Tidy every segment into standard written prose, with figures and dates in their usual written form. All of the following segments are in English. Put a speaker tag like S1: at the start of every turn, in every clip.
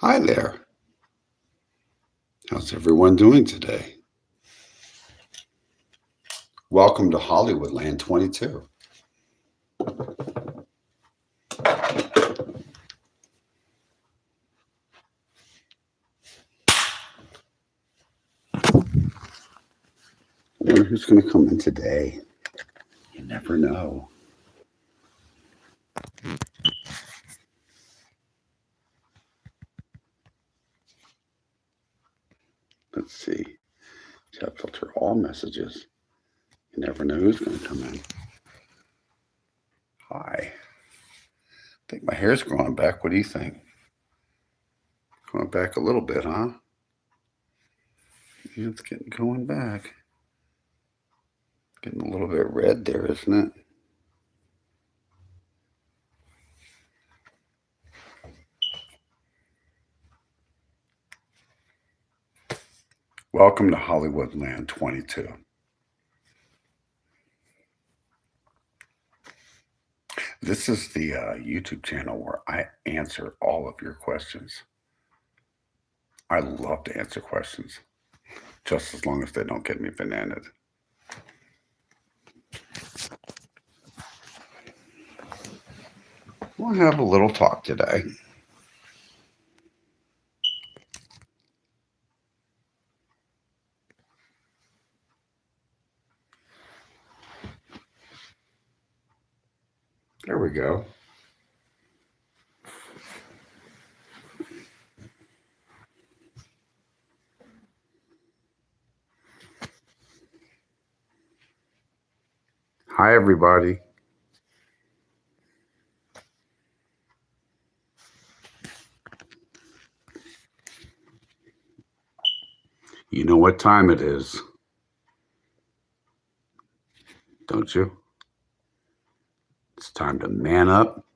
S1: Hi there. How's everyone doing today? Welcome to Hollywoodland22. I wonder who's going to come in today. You never know. Let's see. Chat filter all messages. You never know who's going to come in. Hi. I think my hair's growing back. What do you think? Growing back a little bit, huh? Yeah, it's getting going back. Getting a little bit red there, isn't it? Welcome to Hollywoodland 22. This is the YouTube channel where I answer all of your questions. I love to answer questions, just as long as they don't get me bananas. We'll have a little talk today. There we go. Hi, everybody. You know what time it is, don't you? It's time to man up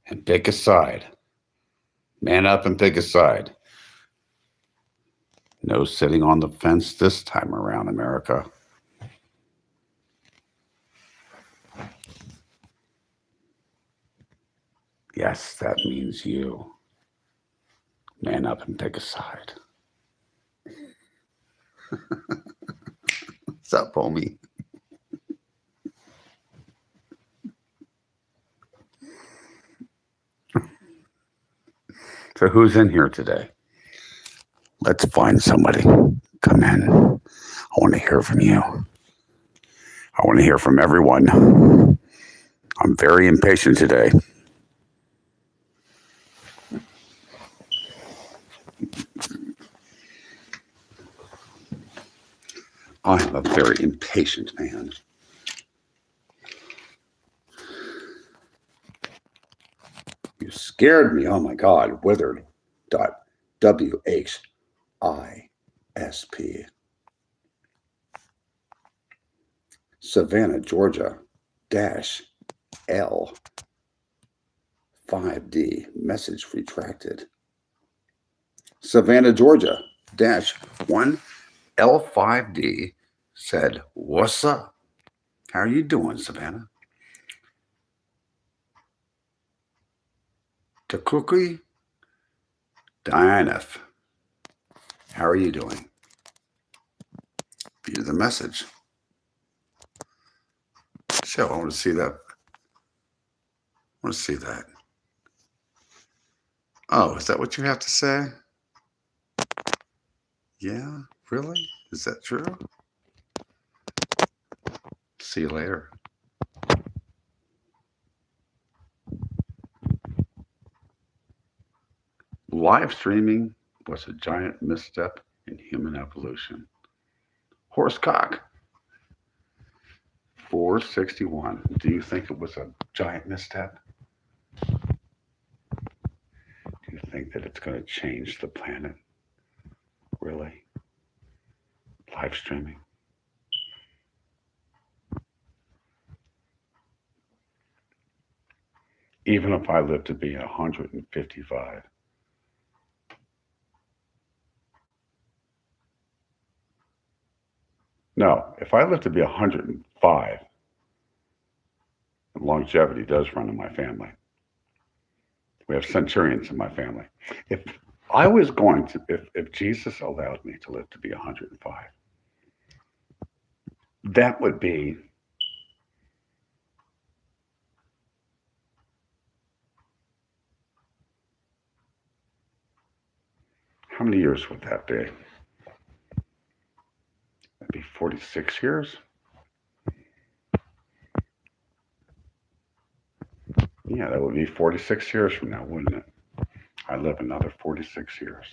S1: and pick a side. Man up and pick a side. No sitting on the fence this time around, America. Yes, that means you. Man up and pick a side. What's up, homie? So who's in here today? Let's find somebody. Come in. I want to hear from you. I want to hear from everyone. I'm very impatient today. I'm a very impatient man. You scared me. Oh my God. Withered.whisp. Savannah, Georgia -L 5D. Message retracted. Savannah, Georgia -1 L5D said, "What's up? How are you doing, Savannah?" Takuki Dianef. How are you doing? View the message. Show, I want to see that. I want to see that. Oh, is that what you have to say? Yeah, really? Is that true? See you later. Live streaming was a giant misstep in human evolution. Horsecock 461. Do you think it was a giant misstep? Do you think that it's going to change the planet? Really? Live streaming? Even if I live to be 155. No, if I live to be 105, longevity does run in my family. We have centurions in my family. If I was going to, if Jesus allowed me to live to be 105, that would be how many years would that be? That'd be 46 years. Yeah, that would be 46 years from now, wouldn't it? I live another 46 years.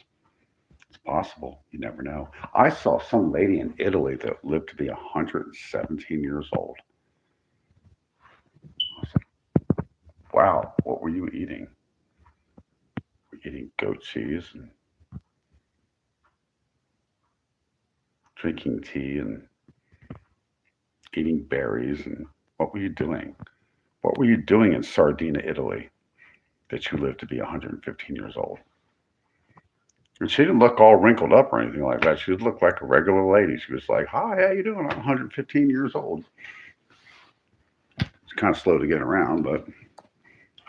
S1: It's possible. You never know. I saw some lady in Italy that lived to be 117 years old. I was like, wow, what were you eating? We're eating goat cheese and drinking tea and eating berries. And what were you doing? What were you doing in Sardinia, Italy, that you lived to be 115 years old? And she didn't look all wrinkled up or anything like that. She looked like a regular lady. She was like, "Hi, how you doing? I'm 115 years old." It's kind of slow to get around, but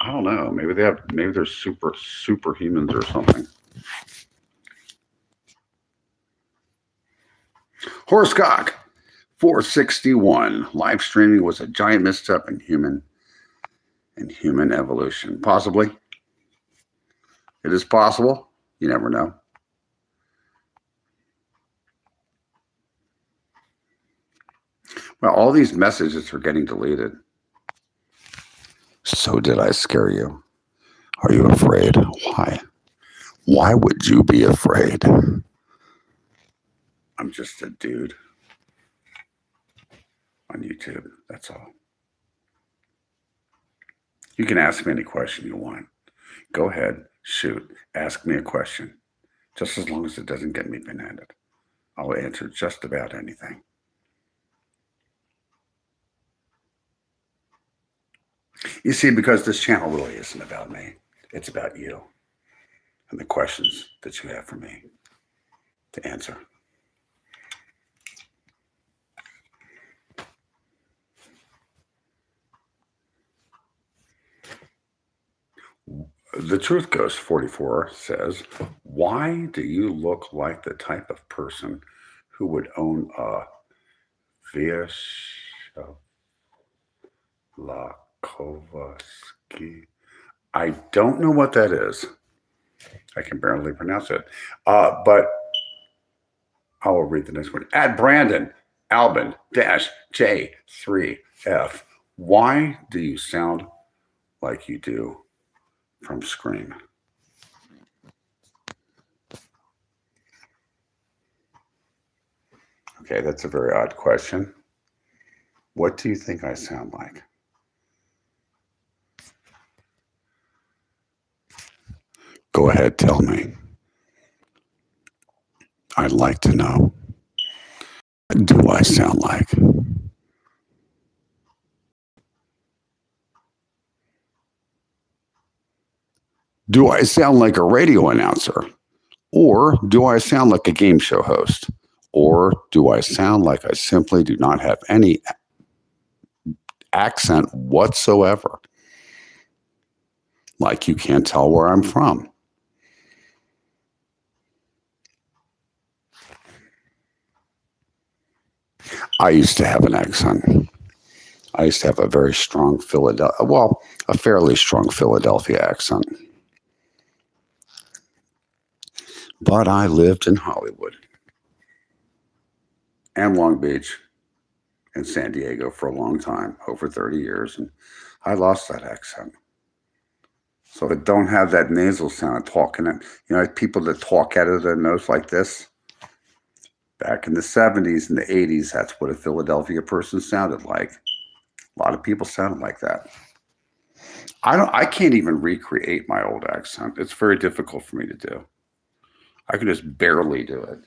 S1: I don't know. Maybe they're superhumans or something. Horsecock 461. Live streaming was a giant misstep in human evolution. Possibly. It is possible. You never know. Well, all these messages are getting deleted. So did I scare you? Are you afraid? Why? Why would you be afraid? I'm just a dude on YouTube. That's all. You can ask me any question you want. Go ahead, shoot, ask me a question. Just as long as it doesn't get me bananas. I'll answer just about anything. You see, because this channel really isn't about me. It's about you and the questions that you have for me to answer. The Truth Ghost 44 says, why do you look like the type of person who would own a Vyashlakovsky? I don't know what that is. I can barely pronounce it. But I will read the next one. At Brandon Albin J3F. Why do you sound like you do from Scream? Okay, that's a very odd question. What do you think I sound like? Go ahead, tell me. I'd like to know. What do I sound like? Do I sound like a radio announcer? Or do I sound like a game show host? Or do I sound like I simply do not have any accent whatsoever? Like you can't tell where I'm from. I used to have an accent. I used to have a very strong a fairly strong Philadelphia accent. But I lived in Hollywood and Long Beach and San Diego for a long time, over 30 years, and I lost that accent. So I don't have that nasal sound talking it. You know, people that talk out of their nose like this. Back in the 70s and the 80s, that's what a Philadelphia person sounded like. A lot of people sounded like that. I can't even recreate my old accent. It's very difficult for me to do. I can just barely do it.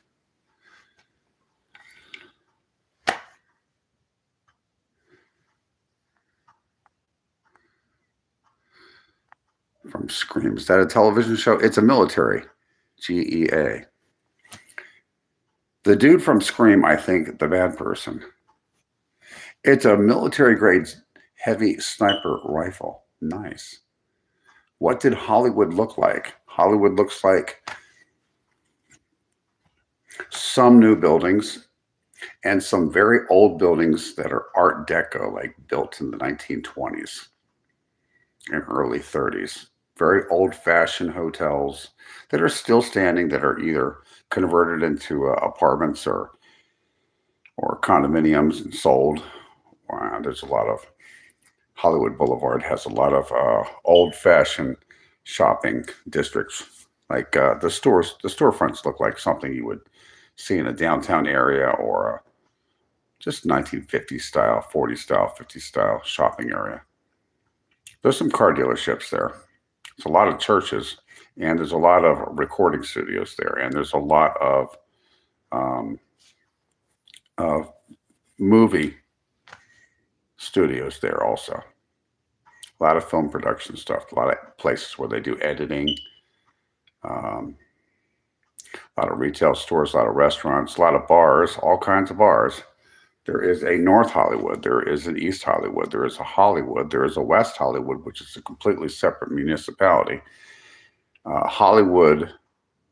S1: From Scream. Is that a television show? It's a military. GEA. The dude from Scream, I think, the bad person. It's a military grade heavy sniper rifle. Nice. What did Hollywood look like? Hollywood looks like some new buildings and some very old buildings that are Art Deco, like built in the 1920s and early 30s. Very old fashioned hotels that are still standing, that are either converted into apartments or condominiums and sold. Wow, there's a lot of Hollywood Boulevard has a lot of old fashioned shopping districts. Like the storefronts look like something you would see in a downtown area or just 1950s style, 40s style, 50s style shopping area. There's some car dealerships there. There's a lot of churches, and there's a lot of recording studios there, and there's a lot um, of movie studios there also. A lot of film production stuff, a lot of places where they do editing, um, a lot of retail stores, a lot of restaurants, a lot of bars, all kinds of bars. There is a North Hollywood, there is an East Hollywood, there is a Hollywood, there is a West Hollywood, which is a completely separate municipality. Hollywood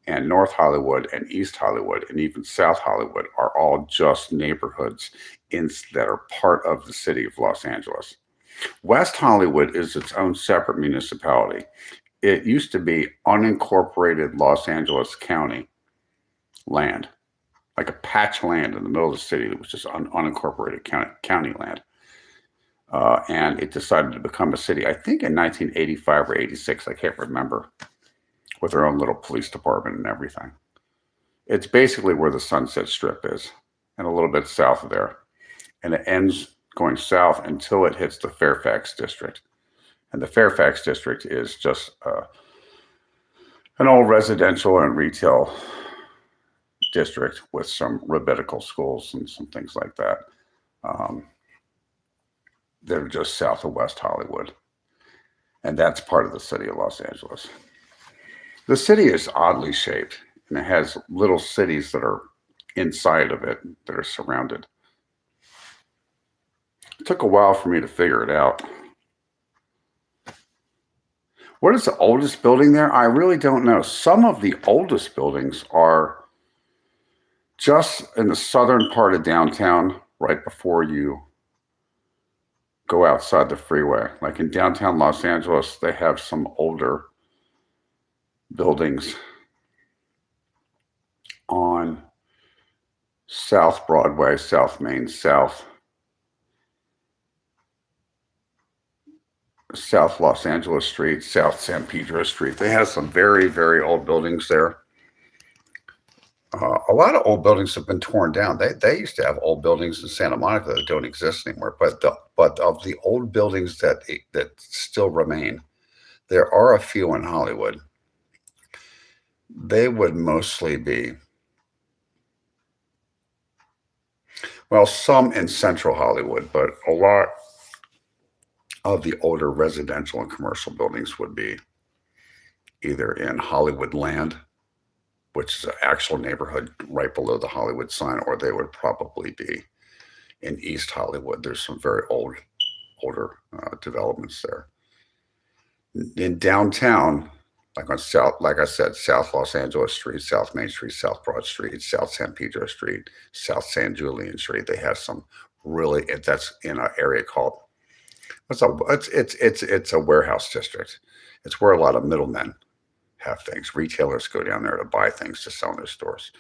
S1: and North Hollywood and East Hollywood and even South Hollywood are all just neighborhoods that are part of the city of Los Angeles. West Hollywood is its own separate municipality. It used to be unincorporated Los Angeles County land, like a patch of land in the middle of the city that was just unincorporated county land. And it decided to become a city, I think in 1985 or 86, I can't remember, with their own little police department and everything. It's basically where the Sunset Strip is, and a little bit south of there. And it ends going south until it hits the Fairfax district. And the Fairfax district is just an old residential and retail district with some rabbinical schools and some things like that. They're just south of West Hollywood. And that's part of the city of Los Angeles. The city is oddly shaped, and it has little cities that are inside of it that are surrounded. It took a while for me to figure it out. What is the oldest building there? I really don't know. Some of the oldest buildings are just in the southern part of downtown, right before you go outside the freeway. Like in downtown Los Angeles, they have some older buildings on South Broadway, South Main, South Los Angeles Street, South San Pedro Street. They have some very, very old buildings there. A lot of old buildings have been torn down. They used to have old buildings in Santa Monica that don't exist anymore. But of the old buildings that still remain, there are a few in Hollywood. They would mostly be, well, some in Central Hollywood, but a lot of the older residential and commercial buildings would be either in Hollywoodland, which is an actual neighborhood right below the Hollywood sign, or they would probably be in East Hollywood. There's some very older developments there. In downtown, like I said, South Los Angeles Street, South Main Street, South Broad Street, South San Pedro Street, South San Julian Street. They have some really, that's in an area called, it's a warehouse district. It's where a lot of middlemen have things. Retailers go down there to buy things to sell in their stores.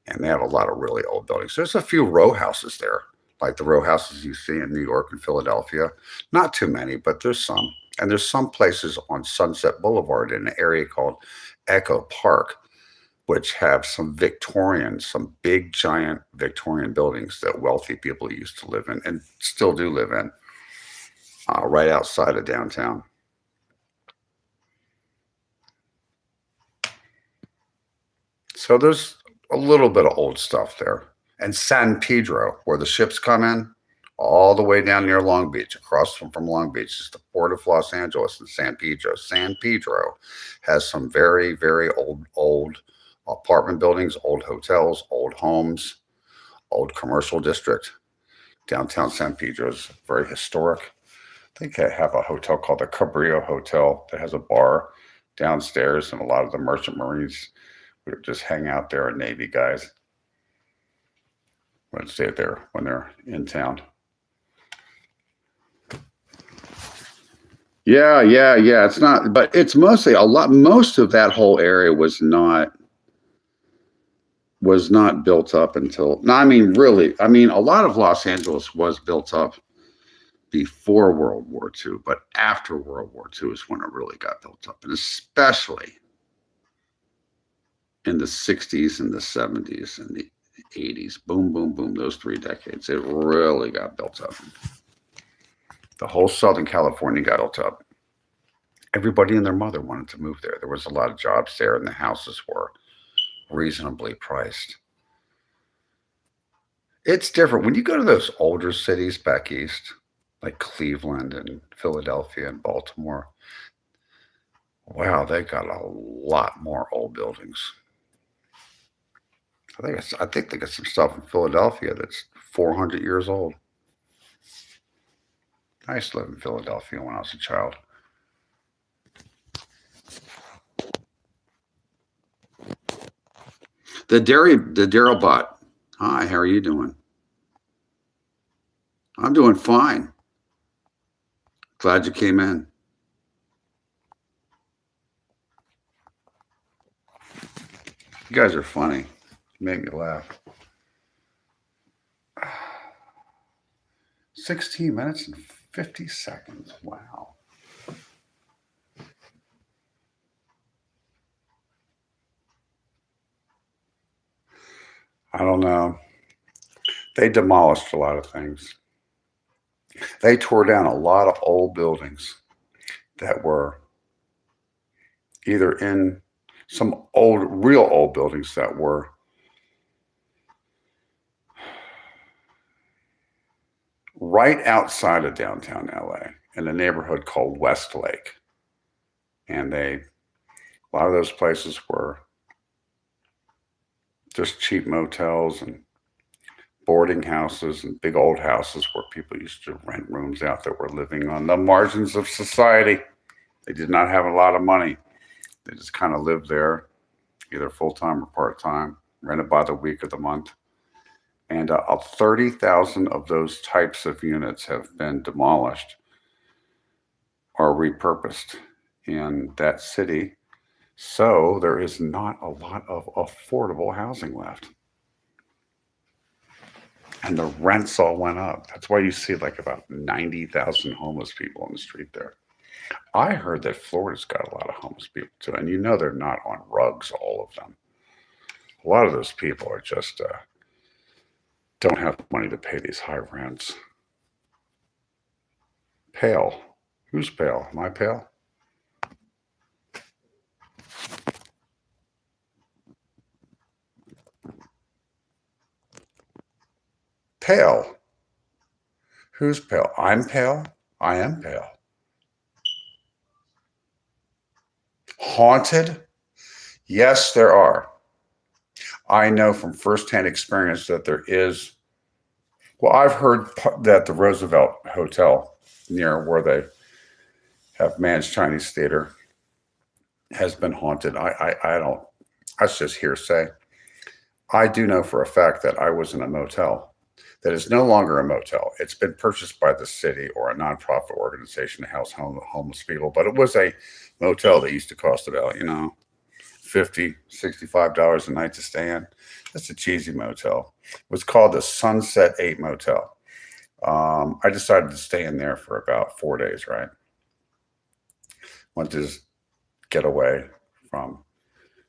S1: And they have a lot of really old buildings. There's a few row houses there, like the row houses you see in New York and Philadelphia. Not too many, but there's some. And there's some places on Sunset Boulevard in an area called Echo Park, which have some big, giant Victorian buildings that wealthy people used to live in and still do live in, right outside of downtown. So there's a little bit of old stuff there. And San Pedro, where the ships come in, all the way down near Long Beach, across from Long Beach, is the Port of Los Angeles and San Pedro. San Pedro has some very, very old apartment buildings, old hotels, old homes, old commercial district. Downtown San Pedro is very historic. think I have a hotel called the Cabrillo Hotel that has a bar downstairs, and a lot of the merchant marines would just hang out there, and Navy guys would stay there when they're in town. Yeah, yeah, yeah. It's not, but it's mostly most of that whole area was not built up until, no, I mean, really, I mean, a lot of Los Angeles was built up before World War II, but after World War II is when it really got built up, and especially in the 60s and the 70s and the 80s. Boom, boom, boom. Those 3 decades, it really got built up. The whole Southern California got built up. Everybody and their mother wanted to move there. There was a lot of jobs there, and the houses were reasonably priced. It's different when you go to those older cities back east, like Cleveland and Philadelphia and Baltimore. Wow, they got a lot more old buildings. I think they got some stuff in Philadelphia that's 400 years old. I used to live in Philadelphia when I was a child. The Daryl bot. Hi, how are you doing? I'm doing fine. Glad you came in. You guys are funny. You make me laugh. 16 minutes and 50 seconds. Wow. I don't know. They demolished a lot of things. They tore down a lot of old buildings that were either in some real old buildings that were right outside of downtown LA in a neighborhood called Westlake. And a lot of those places were just cheap motels and boarding houses and big old houses where people used to rent rooms out that were living on the margins of society. They did not have a lot of money. They just kind of lived there, either full-time or part-time, rented by the week or the month. And 30,000 of those types of units have been demolished or repurposed in that city. So there is not a lot of affordable housing left. And the rents all went up. That's why you see like about 90,000 homeless people on the street there. I heard that Florida's got a lot of homeless people too. And you know they're not on rugs, all of them. A lot of those people are just don't have money to pay these high rents. Pale. Who's pale? Am I pale? Pale. Who's pale? I'm pale. I am pale. Haunted? Yes, there are. I know from firsthand experience that there is. Well, I've heard that the Roosevelt Hotel near where they have Mann's Chinese Theater has been haunted. I don't. That's just hearsay. I do know for a fact that I was in a motel that is no longer a motel. It's been purchased by the city or a nonprofit organization to house homeless people, but it was a motel that used to cost about, $50, $65 a night to stay in. That's a cheesy motel. It was called the Sunset 8 Motel. I decided to stay in there for about 4 days, right? Wanted to just get away from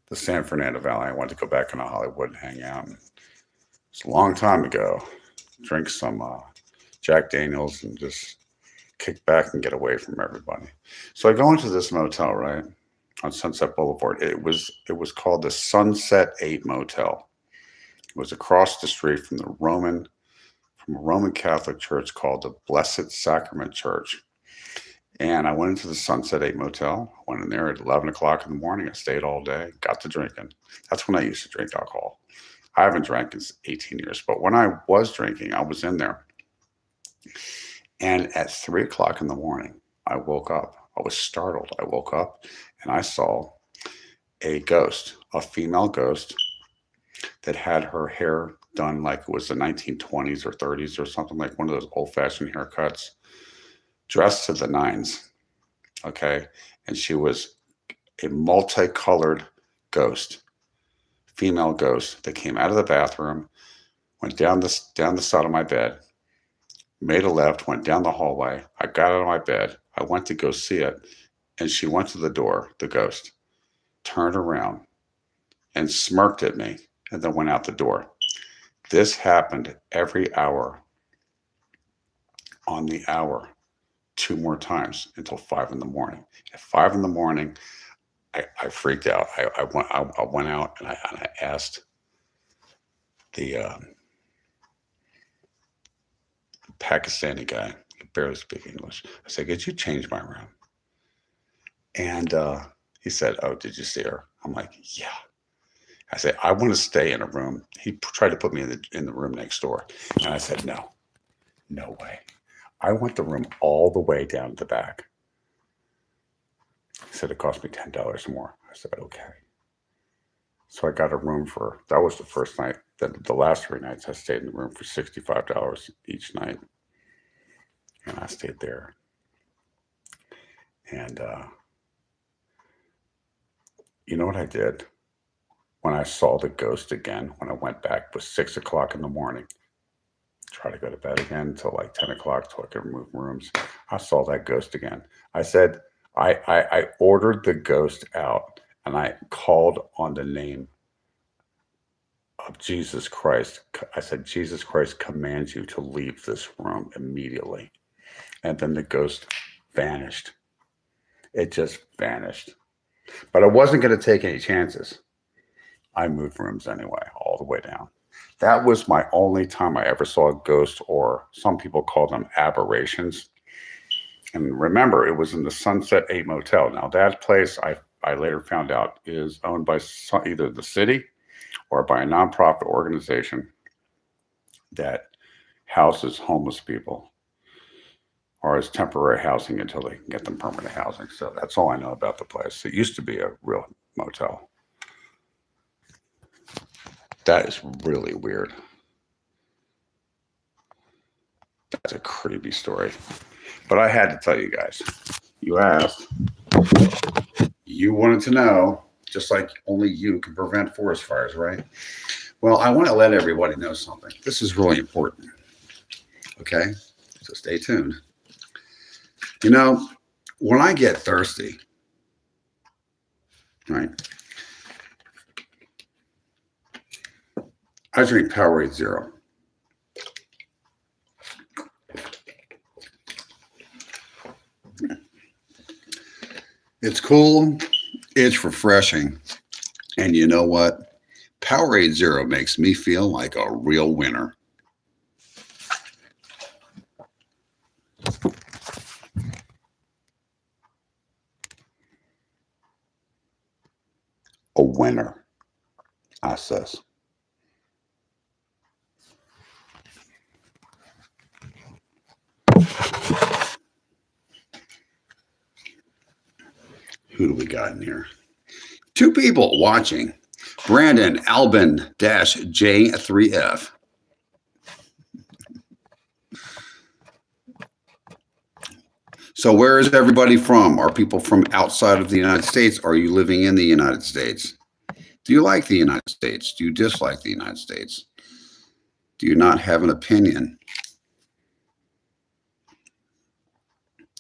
S1: the San Fernando Valley. I wanted to go back into Hollywood and hang out. It's a long time ago. Drink some Jack Daniels and just kick back and get away from everybody. So I go into this motel, right, on Sunset Boulevard. It was called the Sunset 8 Motel. It was across the street from a Roman Catholic church called the Blessed Sacrament Church. And I went into the Sunset 8 Motel. I went in there at 11 o'clock in the morning. I stayed all day, got to drinking. That's when I used to drink alcohol. I haven't drank in 18 years, but when I was drinking, I was in there. And at 3 o'clock in the morning, I woke up. I was startled. I woke up and I saw a ghost, a female ghost that had her hair done like it was the 1920s or 30s or something, like one of those old fashioned haircuts, dressed to the nines. Okay. And she was a multicolored ghost, female ghost that came out of the bathroom, went down the side of my bed, made a left, went down the hallway. I got out of my bed. I went to go see it. And she went to the door, the ghost, turned around and smirked at me and then went out the door. This happened every hour on the hour, 2 more times until 5 in the morning. At 5 in the morning, I freaked out. I went out and I asked the Pakistani guy, he could barely speak English. I said, could you change my room? And he said, oh, did you see her? I'm like, yeah. I said, I want to stay in a room. He tried to put me in the room next door. And I said, no, no way. I went the room all the way down to the back. He said, it cost me $10 more. I said, okay. So I got a room that was the first night. The last 3 nights I stayed in the room for $65 each night. And I stayed there. And you know what I did? When I saw the ghost again, when I went back, it was 6 o'clock in the morning. Try to go to bed again until like 10 o'clock so I could move rooms. I saw that ghost again. I said, I ordered the ghost out and I called on the name of Jesus Christ. I said, Jesus Christ commands you to leave this room immediately. And then the ghost vanished. It just vanished. But I wasn't going to take any chances. I moved rooms anyway, all the way down. That was my only time I ever saw a ghost, or some people call them aberrations. And remember, it was in the Sunset 8 Motel. Now, that place, I later found out, is owned by either the city or by a nonprofit organization that houses homeless people, or as temporary housing until they can get them permanent housing. So that's all I know about the place. It used to be a real motel. That is really weird. That's a creepy story. But I had to tell you guys. You asked. You wanted to know, just like only you can prevent forest fires, right? Well, I want to let everybody know something. This is really important. Okay? So stay tuned. You know, when I get thirsty, right, I drink Powerade Zero. It's cool, it's refreshing, and you know what? Powerade Zero makes me feel like a real winner. A winner, I says. Who do we got in here? 2 people watching. Brandon Albin-J3F. So where is everybody from? Are people from outside of the United States? Are you living in the United States? Do you like the United States? Do you dislike the United States? Do you not have an opinion?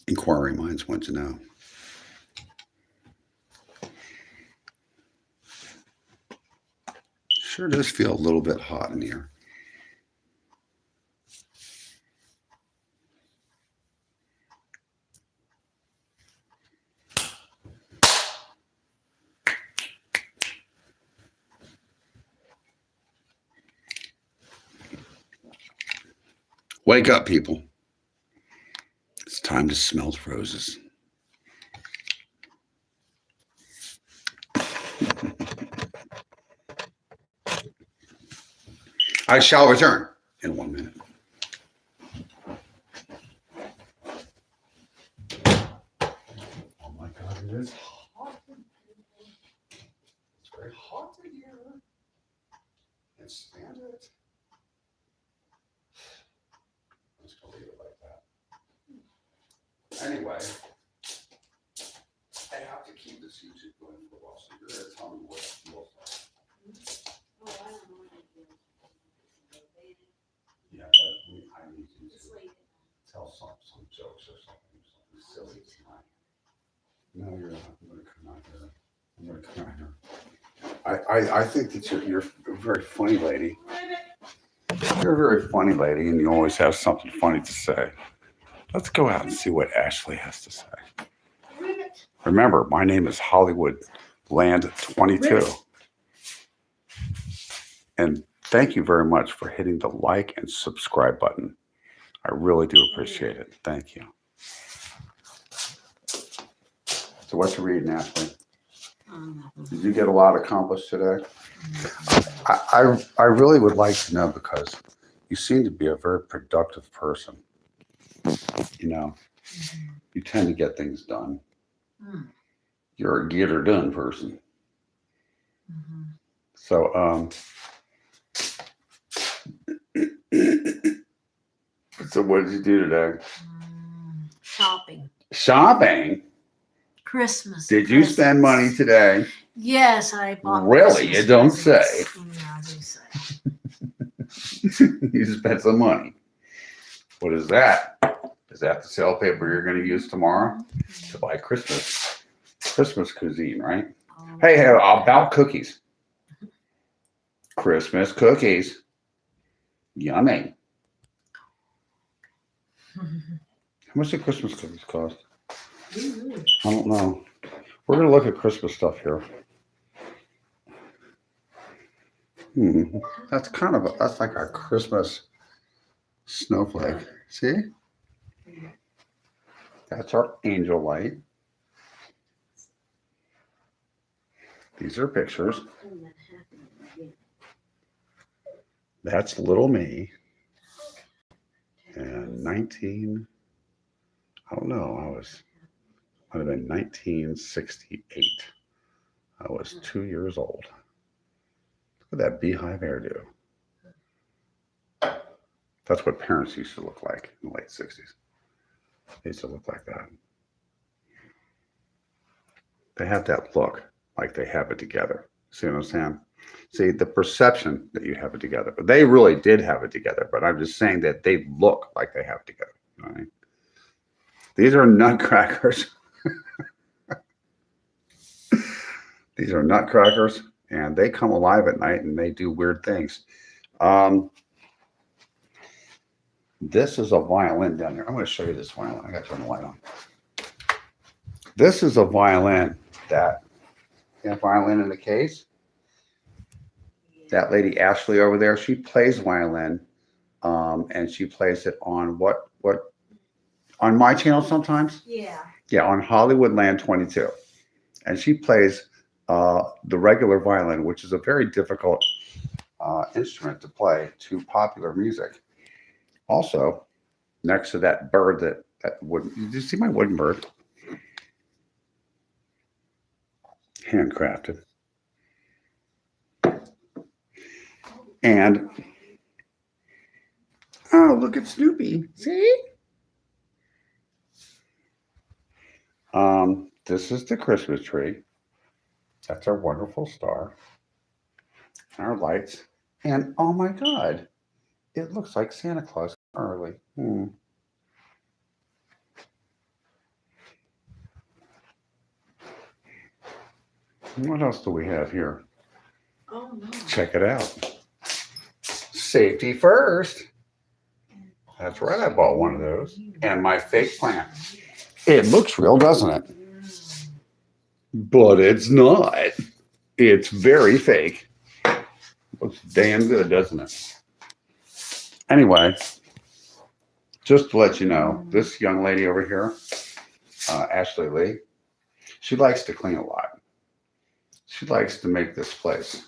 S1: Inquiring minds want to know. Sure does feel a little bit hot in here. Wake up, people. It's time to smell the roses. I shall return in 1 minute. is hot. It's very hot in here. Can't stand it. I'm just gonna leave it like that. Anyway, I have to keep this YouTube going for a while, so you're gonna tell me what it feels like.
S2: Oh, I don't know what it is.
S1: Yeah, but I need you to tell some jokes or something silly tonight. No, you're not. I'm gonna come out here. I'm gonna come out here. I think that you're a very funny lady. You're a very funny lady, and you always have something funny to say. Let's go out and see what Ashley has to say. Remember, my name is Hollywoodland22. And thank you very much for hitting the like and subscribe button. I really do appreciate it. Thank you. So what you reading, Ashley? Did you get a lot accomplished today? I really would like to know, because you seem to be a very productive person. You know, you tend to get things done. You're a get her done person. So, so what did you do today?
S2: Shopping.
S1: Shopping?
S2: Christmas.
S1: Did you spend money today?
S2: Yes, I bought.
S1: Really?
S2: Christmas
S1: You don't
S2: presents.
S1: say.
S2: Yeah, I do say.
S1: You spent some money. What is that? Is that the sale paper you're going to use tomorrow to buy Christmas cuisine, right? Hey, about cookies. Christmas cookies. Yummy. How much do Christmas cookies cost? I don't know. We're going to look at Christmas stuff here. That's kind of that's like a Christmas snowflake. See? That's our angel light. These are pictures. That's little me. And I don't know, might have been 1968. I was 2 years old. Look at that beehive hairdo. That's what parents used to look like in the late 60s. They used to look like that. They have that look like they have it together. See what I'm saying? See, the perception that you have it together, but they really did have it together. But I'm just saying that they look like they have it together. Right? These are nutcrackers. These are nutcrackers, and they come alive at night and they do weird things. This is a violin down there. I'm going to show you this violin. I got to turn the light on. This is a violin that violin in the case. That lady Ashley over there, she plays violin, and she plays it on what on my channel sometimes. Yeah, on Hollywoodland22, and she plays the regular violin, which is a very difficult instrument to play to popular music. Also, next to that bird, that wooden. Did you see my wooden bird? Handcrafted. And oh, look at Snoopy. See? This is the Christmas tree. That's our wonderful star. Our lights. And oh my God, it looks like Santa Claus early. What else do we have here?
S2: Oh no.
S1: Check it out. Safety first. That's right, I bought one of those. And my fake plant. It looks real, doesn't it? But it's not. It's very fake. Looks damn good, doesn't it? Anyway, just to let you know, this young lady over here, Ashley Lee, she likes to clean a lot. She likes to make this place,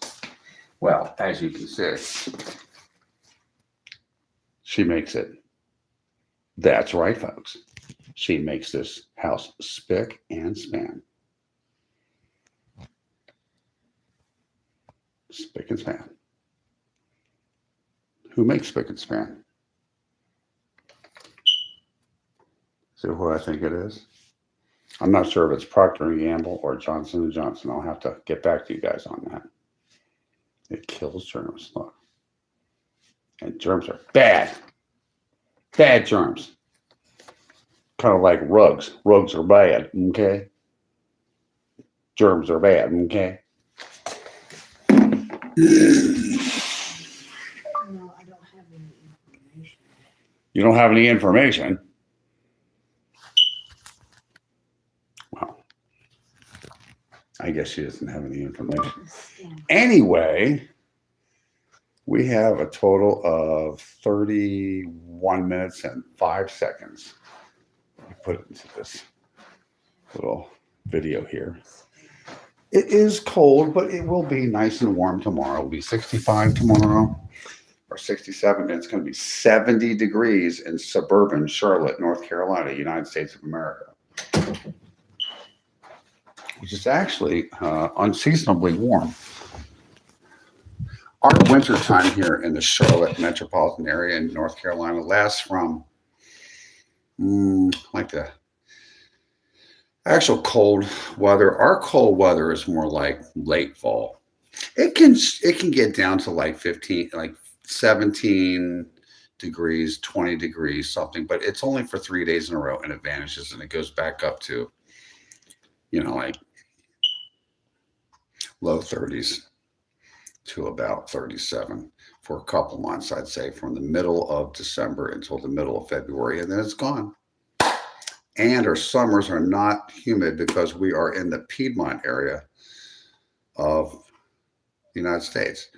S1: well, as you can see, she makes it. That's right, folks. She makes this house spick and span. Spick and span. Who makes spick and span? See who I think it is? I'm not sure if it's Procter & Gamble or Johnson & Johnson. I'll have to get back to you guys on that. It kills germs. Look. And germs are bad. Bad germs. Kind of like rugs. Rugs are bad, okay? Germs are bad, okay?
S2: No, I don't have any information.
S1: You don't have any information? Well, I guess she doesn't have any information. Anyway, we have a total of 31 minutes and 5 seconds. Let me put it into this little video here. It is cold, but it will be nice and warm tomorrow. It'll be 65 tomorrow or 67. And it's going to be 70 degrees in suburban Charlotte, North Carolina, United States of America, which is actually unseasonably warm. Our winter time here in the Charlotte metropolitan area in North Carolina lasts from like the actual cold weather. Our cold weather is more like late fall. It can get down to like 15, like 17 degrees, 20 degrees, something, but it's only for 3 days in a row and it vanishes and it goes back up to, like low 30s to about 37 for a couple months, I'd say, from the middle of December until the middle of February, and then it's gone. And our summers are not humid because we are in the Piedmont area of the United States.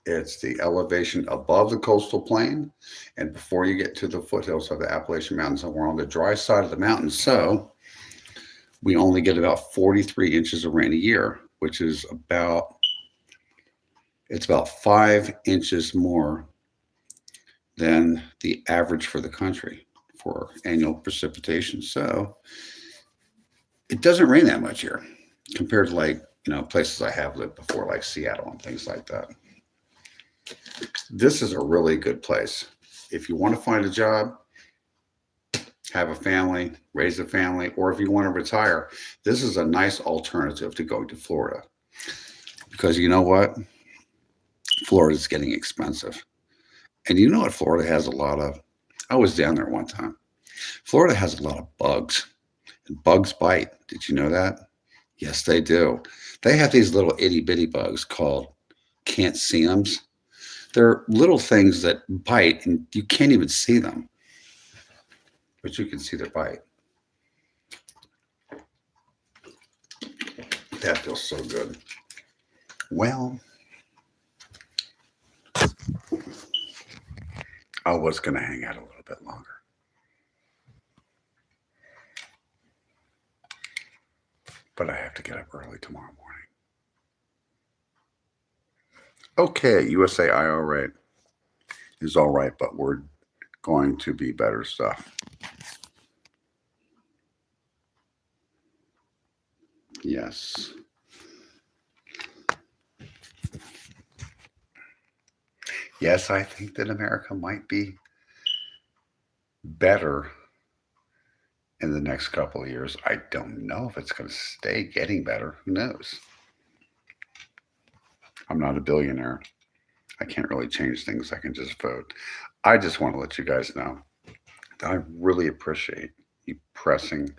S1: It's the elevation above the coastal plain and before you get to the foothills of the Appalachian Mountains, and we're on the dry side of the mountains. So we only get about 43 inches of rain a year, which is about 5 inches more than the average for the country for annual precipitation. So it doesn't rain that much here compared to like, places I have lived before, like Seattle and things like that. This is a really good place. If you want to find a job, have a family, raise a family, or if you want to retire, this is a nice alternative to going to Florida. Because you know what? Florida's getting expensive. And you know what Florida has a lot of? I was down there one time. Florida has a lot of bugs. And bugs bite. Did you know that? Yes, they do. They have these little itty bitty bugs called can't see 'ems. They're little things that bite and you can't even see them. But you can see their bite. That feels so good. Well, I was going to hang out a little bit longer. But I have to get up early tomorrow morning. Okay, USA IO rate is all right, but we're going to be better stuff. Yes. Yes, I think that America might be better in the next couple of years. I don't know if it's going to stay getting better. Who knows? I'm not a billionaire. I can't really change things. I can just vote. I just want to let you guys know that I really appreciate you pressing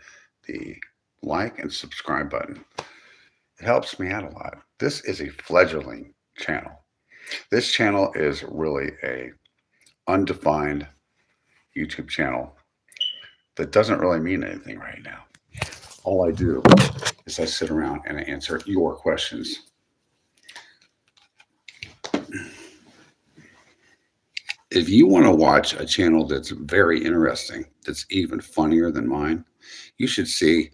S1: the like and subscribe button. It helps me out a lot. This is a fledgling channel. This channel is really a undefined YouTube channel that doesn't really mean anything right now. All I do is I sit around and I answer your questions. If you want to watch a channel that's very interesting, that's even funnier than mine, you should see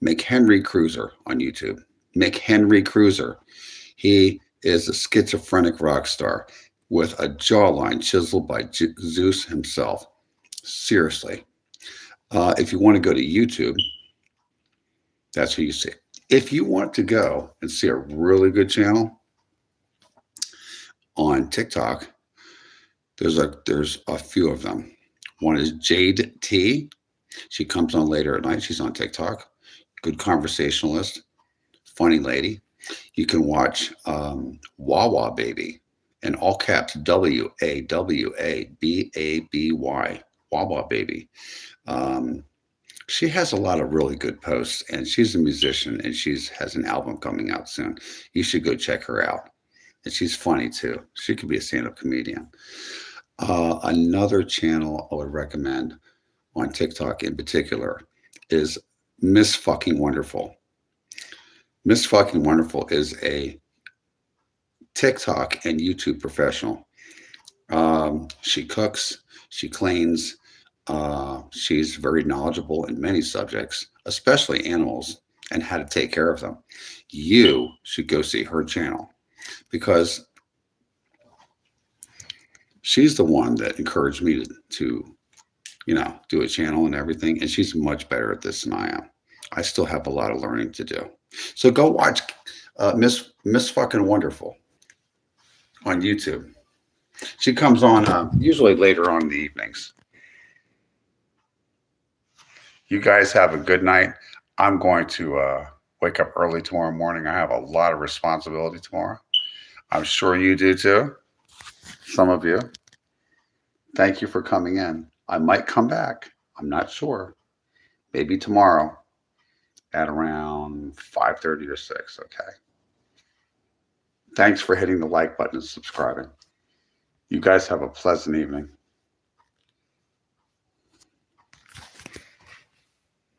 S1: McHenry Cruiser on YouTube. McHenry Cruiser. He is a schizophrenic rock star with a jawline chiseled by Zeus himself. Seriously. If you want to go to YouTube, that's who you see. If you want to go and see a really good channel, on TikTok. There's a few of them. One is Jade T. She comes on later at night. She's on TikTok. Good conversationalist, funny lady. You can watch Wawa Baby in all caps, WAWABABY, Wawa Baby. She has a lot of really good posts, and she's a musician, and has an album coming out soon. You should go check her out. And she's funny too. She could be a stand-up comedian. Another channel I would recommend on TikTok in particular is Miss Fucking Wonderful. Miss Fucking Wonderful is a TikTok and YouTube professional. She cooks, she cleans, she's very knowledgeable in many subjects, especially animals and how to take care of them. You should go see her channel because she's the one that encouraged me to do a channel and everything. And she's much better at this than I am. I still have a lot of learning to do. So go watch Miss Fucking Wonderful on YouTube. She comes on usually later on in the evenings. You guys have a good night. I'm going to wake up early tomorrow morning. I have a lot of responsibility tomorrow. I'm sure you do too. Some of you. Thank you for coming in. I might come back. I'm not sure. Maybe tomorrow at around 5:30 or 6. Okay. Thanks for hitting the like button and subscribing. You guys have a pleasant evening.